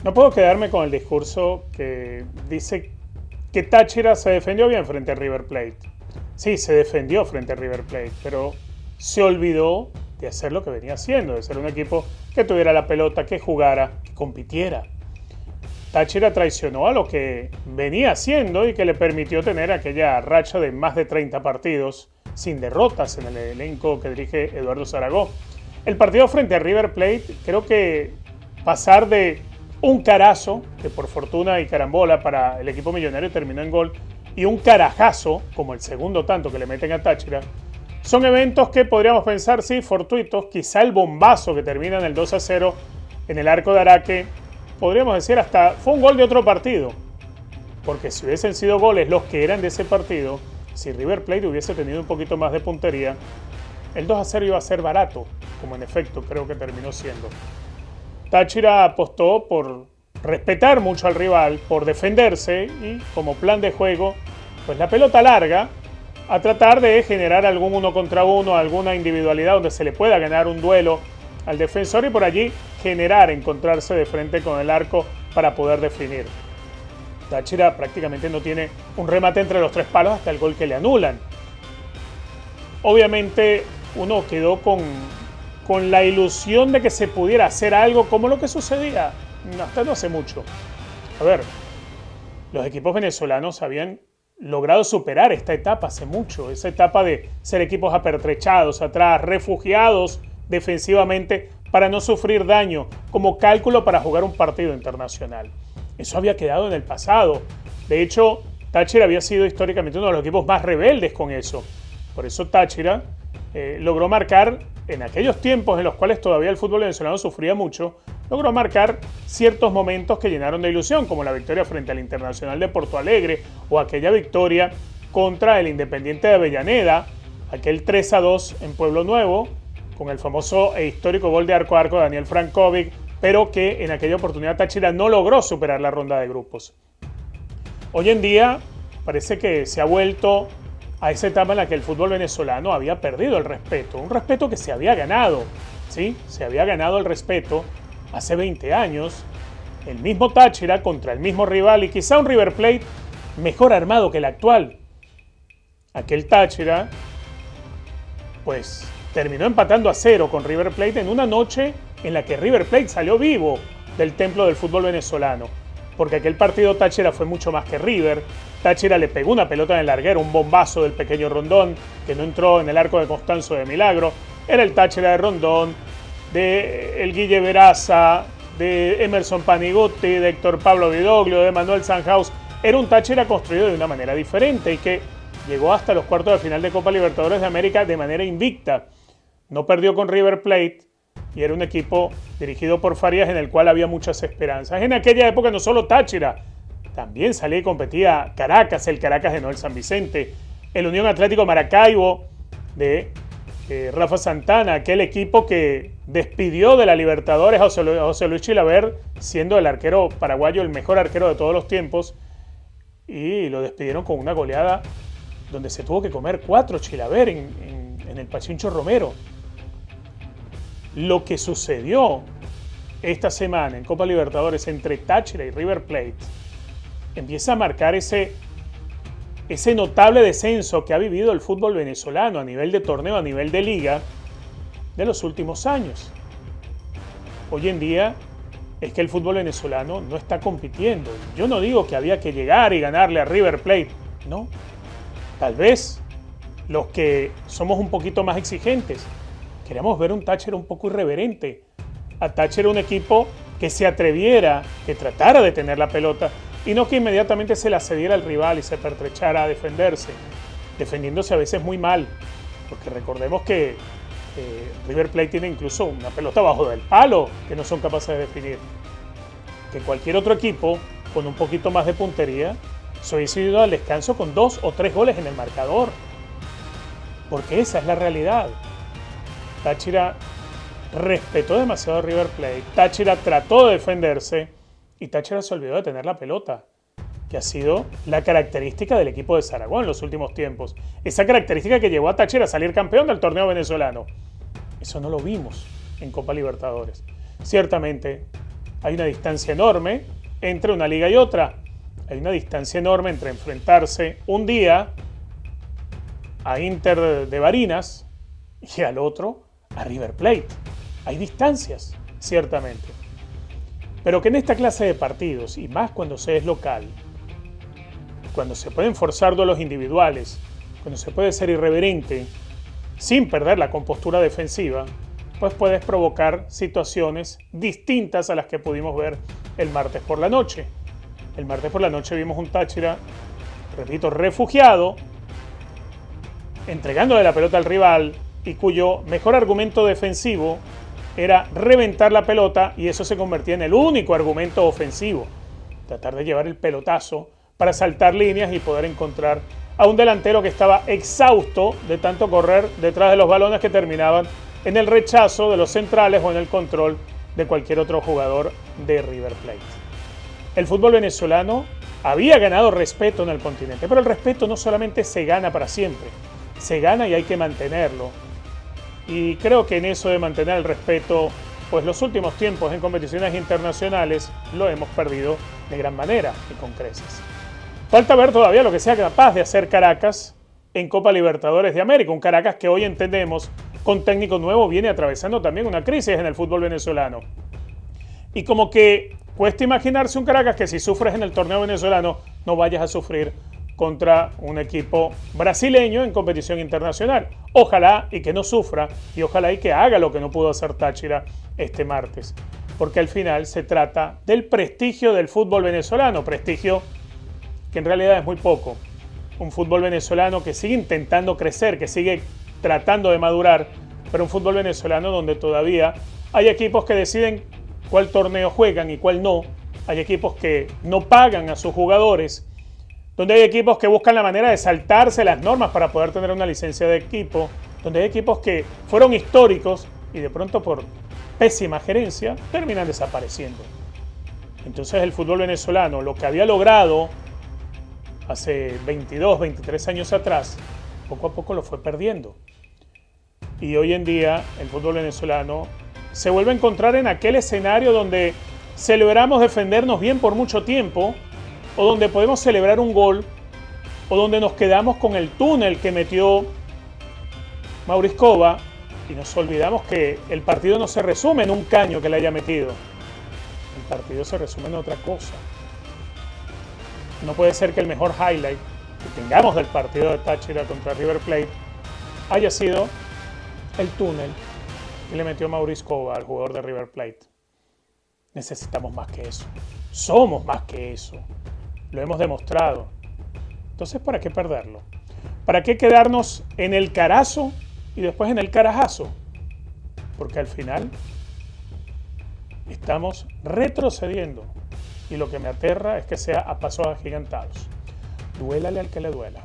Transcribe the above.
No puedo quedarme con el discurso que dice que Táchira se defendió bien frente a River Plate. Sí, se defendió frente a River Plate, pero se olvidó de hacer lo que venía haciendo, de ser un equipo que tuviera la pelota, que jugara, que compitiera. Táchira traicionó a lo que venía haciendo y que le permitió tener aquella racha de más de 30 partidos sin derrotas en el elenco que dirige Eduardo Zaragoza. El partido frente a River Plate, creo que pasar de un carazo, que por fortuna y carambola para el equipo millonario terminó en gol, y un carajazo, como el segundo tanto que le meten a Táchira, son eventos que podríamos pensar, sí, fortuitos. Quizá el bombazo que termina en el 2-0 en el arco de Araque, podríamos decir hasta fue un gol de otro partido. Porque si hubiesen sido goles los que eran de ese partido, si River Plate hubiese tenido un poquito más de puntería, el 2-0 iba a ser barato, como en efecto creo que terminó siendo. Táchira apostó por respetar mucho al rival, por defenderse y como plan de juego, pues la pelota larga, a tratar de generar algún uno contra uno, alguna individualidad donde se le pueda ganar un duelo al defensor y por allí generar, encontrarse de frente con el arco para poder definir. Táchira prácticamente no tiene un remate entre los tres palos hasta el gol que le anulan. Obviamente uno quedó con la ilusión de que se pudiera hacer algo como lo que sucedía hasta no hace mucho. A ver, los equipos venezolanos habían logrado superar esta etapa hace mucho, esa etapa de ser equipos apertrechados atrás, refugiados defensivamente para no sufrir daño, como cálculo para jugar un partido internacional. Eso había quedado en el pasado. De hecho, Táchira había sido históricamente uno de los equipos más rebeldes con eso. Por eso Táchira logró marcar, en aquellos tiempos en los cuales todavía el fútbol venezolano sufría mucho, logró marcar ciertos momentos que llenaron de ilusión, como la victoria frente al Internacional de Porto Alegre o aquella victoria contra el Independiente de Avellaneda, aquel 3-2 en Pueblo Nuevo, con el famoso e histórico gol de arco a arco de Daniel Frankovic, pero que en aquella oportunidad Táchira no logró superar la ronda de grupos. Hoy en día parece que se ha vuelto a esa etapa en la que el fútbol venezolano había perdido el respeto, un respeto que se había ganado, ¿sí? Se había ganado el respeto hace 20 años, el mismo Táchira contra el mismo rival y quizá un River Plate mejor armado que el actual. Aquel Táchira, pues, terminó empatando a 0 con River Plate en una noche en la que River Plate salió vivo del templo del fútbol venezolano, porque aquel partido Táchira fue mucho más que River. Táchira le pegó una pelota en el larguero, un bombazo del pequeño Rondón, que no entró en el arco de Constanzo de milagro. Era el Táchira de Rondón, de el Guille Veraza, de Emerson Paniguti, de Héctor Pablo Vidoglio, de Manuel Sanhaus. Era un Táchira construido de una manera diferente y que llegó hasta los cuartos de final de Copa Libertadores de América de manera invicta. No perdió con River Plate y era un equipo dirigido por Farías en el cual había muchas esperanzas. En aquella época no solo Táchira, también salía y competía Caracas, el Caracas de Noel San Vicente, el Unión Atlético Maracaibo de Rafa Santana, aquel equipo que despidió de la Libertadores a José Luis Chilaver, siendo el arquero paraguayo el mejor arquero de todos los tiempos, y lo despidieron con una goleada donde se tuvo que comer 4 Chilaver en el Pachincho Romero. Lo que sucedió esta semana en Copa Libertadores entre Táchira y River Plate empieza a marcar ese notable descenso que ha vivido el fútbol venezolano a nivel de torneo, a nivel de liga, de los últimos años. Hoy en día es que el fútbol venezolano no está compitiendo. Yo no digo que había que llegar y ganarle a River Plate, no. Tal vez los que somos un poquito más exigentes queremos ver un Táchira un poco irreverente. A Táchira un equipo que se atreviera, que tratara de tener la pelota y no que inmediatamente se la cediera al rival y se pertrechara a defenderse, defendiéndose a veces muy mal, porque recordemos que River Plate tiene incluso una pelota bajo del palo que no son capaces de definir. Que cualquier otro equipo con un poquito más de puntería se hubiese ido al descanso con 2 o 3 goles en el marcador, porque esa es la realidad. Táchira respetó demasiado a River Plate, Táchira trató de defenderse y Táchira se olvidó de tener la pelota, que ha sido la característica del equipo de Zaragoza en los últimos tiempos. Esa característica que llevó a Táchira a salir campeón del torneo venezolano. Eso no lo vimos en Copa Libertadores. Ciertamente, Hay una distancia enorme entre una liga y otra. Hay una distancia enorme entre enfrentarse un día a Inter de Barinas y al otro a River Plate. Hay distancias, ciertamente. Pero que en esta clase de partidos, y más cuando se es local, cuando se pueden forzar duelos individuales, cuando se puede ser irreverente, sin perder la compostura defensiva, pues puedes provocar situaciones distintas a las que pudimos ver el martes por la noche. El martes por la noche vimos un Táchira, repito, refugiado, entregándole la pelota al rival y cuyo mejor argumento defensivo era reventar la pelota, y eso se convertía en el único argumento ofensivo. Tratar de llevar el pelotazo para saltar líneas y poder encontrar a un delantero que estaba exhausto de tanto correr detrás de los balones que terminaban en el rechazo de los centrales o en el control de cualquier otro jugador de River Plate. El fútbol venezolano había ganado respeto en el continente, pero el respeto no solamente se gana para siempre, se gana y hay que mantenerlo. Y creo que en eso de mantener el respeto, pues los últimos tiempos en competiciones internacionales lo hemos perdido de gran manera y con creces. Falta ver todavía lo que sea capaz de hacer Caracas en Copa Libertadores de América. Un Caracas que hoy entendemos, con técnico nuevo, viene atravesando también una crisis en el fútbol venezolano. Y como que cuesta imaginarse un Caracas que si sufres en el torneo venezolano, no vayas a sufrir contra un equipo brasileño en competición internacional. Ojalá y que no sufra, y ojalá y que haga lo que no pudo hacer Táchira este martes. Porque al final se trata del prestigio del fútbol venezolano, prestigio que en realidad es muy poco. Un fútbol venezolano que sigue intentando crecer, que sigue tratando de madurar, pero un fútbol venezolano donde todavía hay equipos que deciden cuál torneo juegan y cuál no. Hay equipos que no pagan a sus jugadores, donde hay equipos que buscan la manera de saltarse las normas para poder tener una licencia de equipo, donde hay equipos que fueron históricos y de pronto por pésima gerencia terminan desapareciendo. Entonces el fútbol venezolano, lo que había logrado hace 22, 23 años atrás, poco a poco lo fue perdiendo. Y hoy en día el fútbol venezolano se vuelve a encontrar en aquel escenario donde celebramos defendernos bien por mucho tiempo, o donde podemos celebrar un gol, o donde nos quedamos con el túnel que metió Mauricio Cova y nos olvidamos que el partido no se resume en un caño que le haya metido. El partido se resume en otra cosa. No puede ser que el mejor highlight que tengamos del partido de Táchira contra River Plate haya sido el túnel que le metió Mauricio Cova al jugador de River Plate. Necesitamos más que eso. Somos más que eso. Lo hemos demostrado. Entonces, ¿para qué perderlo? ¿Para qué quedarnos en el carazo y después en el carajazo? Porque al final estamos retrocediendo. Y lo que me aterra es que sea a pasos agigantados. Duélale al que le duela.